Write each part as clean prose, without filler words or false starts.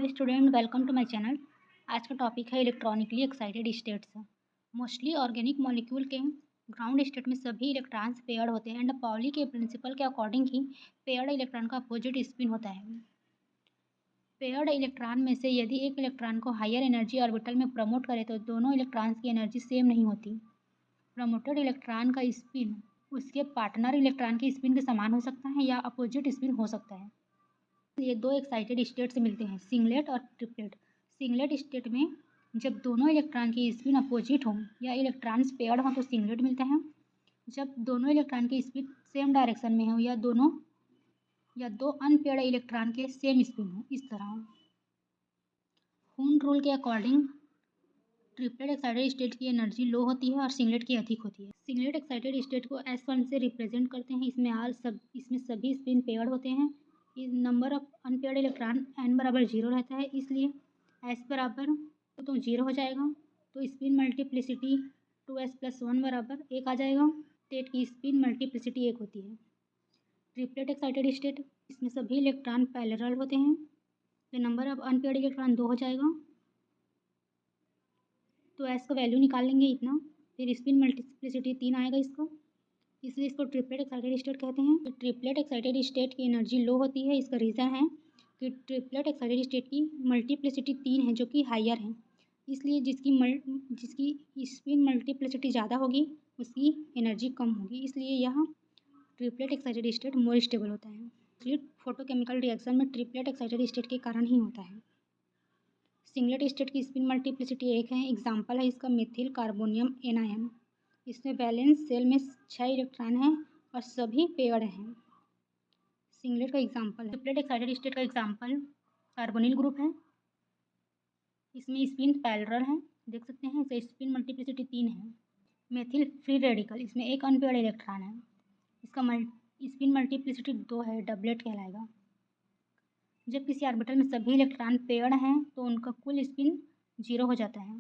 Hello student, welcome to my channel. आज का topic है electronically excited states. Mostly organic molecule के ground state में सभी इलेक्ट्रॉन्स पेयर्ड होते हैं एंड पाउली के प्रिंसिपल के अकॉर्डिंग ही पेयर्ड इलेक्ट्रॉन का अपोजिट स्पिन होता है। पेयर्ड इलेक्ट्रॉन में से यदि एक इलेक्ट्रॉन को हायर एनर्जी ऑर्बिटल में प्रमोट करे तो दोनों इलेक्ट्रॉन्स की एनर्जी सेम नहीं होती। प्रमोटेड इलेक्ट्रॉन का स्पिन उसके पार्टनर इलेक्ट्रॉन के स्पिन के समान हो सकता है या अपोजिट स्पिन हो सकता है। ये दो एक्साइटेड स्टेट से मिलते हैं, सिंगलेट और ट्रिपलेट। सिंगलेट स्टेट में जब दोनों इलेक्ट्रॉन की स्पिन अपोजिट हो या इलेक्ट्रॉन्स पेयर्ड हो तो सिंगलेट मिलता है। जब दोनों इलेक्ट्रॉन की स्पिन सेम डायरेक्शन में हो या दो अनपेयर्ड इलेक्ट्रॉन के सेम स्पिन हो, इस तरह। हून रूल के अकॉर्डिंग ट्रिपलेट एक्साइटेड स्टेट की एनर्जी लो होती है और सिंगलेट की अधिक होती है। सिंगलेट एक्साइटेड स्टेट को S1 से रिप्रेजेंट करते हैं। इसमें सभी स्पिन पेयर्ड होते हैं। Number of unpaired electron n बराबर 0 रहता है, इसलिए S बराबर तो 0 हो जाएगा, तो स्पिन मल्टीप्लिसिटी 2s+1 बराबर 1 आ जाएगा। स्टेट की स्पिन मल्टीप्लिसिटी 1 होती है। ट्रिपलेट एक्साइटेड स्टेट, इसमें सभी इलेक्ट्रॉन पैरेलल होते हैं, तो नंबर ऑफ अनपेयर्ड इलेक्ट्रॉन 2 हो जाएगा, तो S का वैल्यू निकाल लेंगे इतना, फिर स्पिन मल्टीप्लिसिटी 3 आएगा इसको, इसलिए इसको ट्रिपलेट एक्साइटेड स्टेट कहते हैं। तो ट्रिपलेट एक्साइटेड स्टेट की एनर्जी लो होती है। इसका रीज़न है कि ट्रिपलेट एक्साइटेड स्टेट की मल्टीप्लिसिटी 3 है जो कि हायर है, इसलिए जिसकी स्पिन मल्टीप्लिसिटी ज़्यादा होगी उसकी एनर्जी कम होगी, इसलिए यह triplet excited state more stable होता है। इसलिए फोटोकेमिकल रिएक्शन में ट्रिपलेट एक्साइटेड स्टेट के कारण ही होता है। सिंगलेट स्टेट की स्पिन मल्टीप्लिसिटी 1 है। एग्जाम्पल है इसका मेथिल कार्बोनियम एनायन। इसमें वैलेंस सेल में 6 इलेक्ट्रॉन हैं और सभी पेयर्ड हैं। सिंगलेट का एग्जाम्पल है। ट्रिपलेट एक्साइटेड स्टेट का एग्जाम्पल कार्बोनिल ग्रुप है। इसमें स्पिन पैरेलल है, देख सकते हैं, इसका स्पिन मल्टीप्लिसिटी 3 है। मेथिल फ्री रेडिकल, इसमें एक अनपेयर्ड इलेक्ट्रॉन है, इसका स्पिन मल्टीप्लिसिटी 2 है, डबलेट कहलाएगा। जब किसी ऑर्बिटल में सभी इलेक्ट्रॉन पेयर्ड हैं तो उनका कुल स्पिन 0 हो जाता है।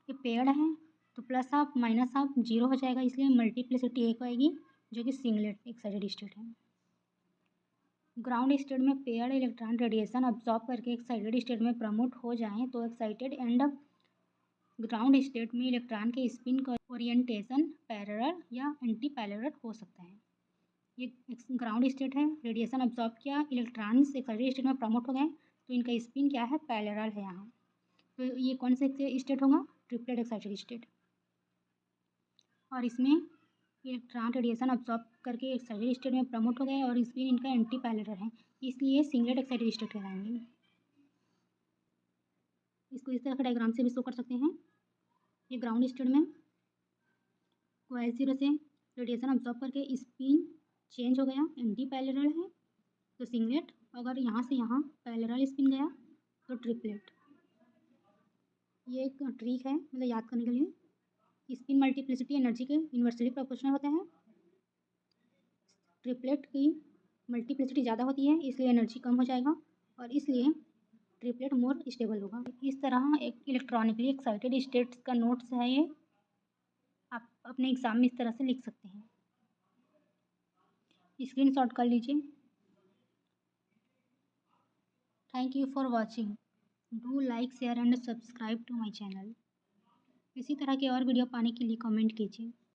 ये पेयर्ड है तो प्लस हाफ माइनस हाफ 0 हो जाएगा, इसलिए मल्टीप्लिसिटी 1 आएगी, जो कि सिंगलेट एक्साइटेड स्टेट है। ग्राउंड स्टेट में पेयर्ड इलेक्ट्रॉन रेडिएशन अब्जॉर्ब करके एक्साइटेड स्टेट में प्रमोट हो जाएं तो एक्साइटेड एंड ग्राउंड स्टेट में इलेक्ट्रॉन के स्पिन का ओरिएंटेशन पैरेलल या एंटी पैरेलल हो सकता है। ये ग्राउंड स्टेट है, रेडिएशन अब्जॉर्ब किया, इलेक्ट्रॉन्स एक्साइटेड स्टेट में प्रमोट हो गए तो इनका स्पिन क्या है, पैरेलल है यहाँ। तो ये कौन से स्टेट होगा, ट्रिपलेट एक्साइटेड स्टेट। और इसमें इलेक्ट्रॉन रेडिएशन अब्जॉर्ब करके एक्साइटेड स्टेट में प्रमोट हो गए और स्पिन इनका एंटी पैरेलल है, इसलिए सिंगलेट एक्साइटेड स्टेट कहलाएंगे। इसको इस तरह का डायग्राम से भी शो कर सकते हैं। ये ग्राउंड स्टेट में S0 से रेडिएशन अब्जॉर्ब करके स्पिन चेंज हो गया, एंटी पैरेलल है, तो सिंगलेट। अगर यहाँ से यहाँ पैरेलल स्पिन गया तो ट्रिपलेट। ये एक ट्रिक है, मतलब याद करने के लिए। स्पिन मल्टीप्लिसिटी एनर्जी के इन्वर्सली प्रोपोर्शनल होता है। ट्रिपलेट की मल्टीप्लिसिटी ज़्यादा होती है, इसलिए एनर्जी कम हो जाएगा और इसलिए ट्रिपलेट मोर स्टेबल होगा। इस तरह एक इलेक्ट्रॉनिकली एक्साइटेड स्टेट्स का नोट्स है, ये आप अपने एग्जाम में इस तरह से लिख सकते हैं, स्क्रीनशॉट कर लीजिए। Thank you for watching. Do like, share and subscribe to my channel. इसी तरह के और वीडियो पाने के लिए कमेंट कीजिए।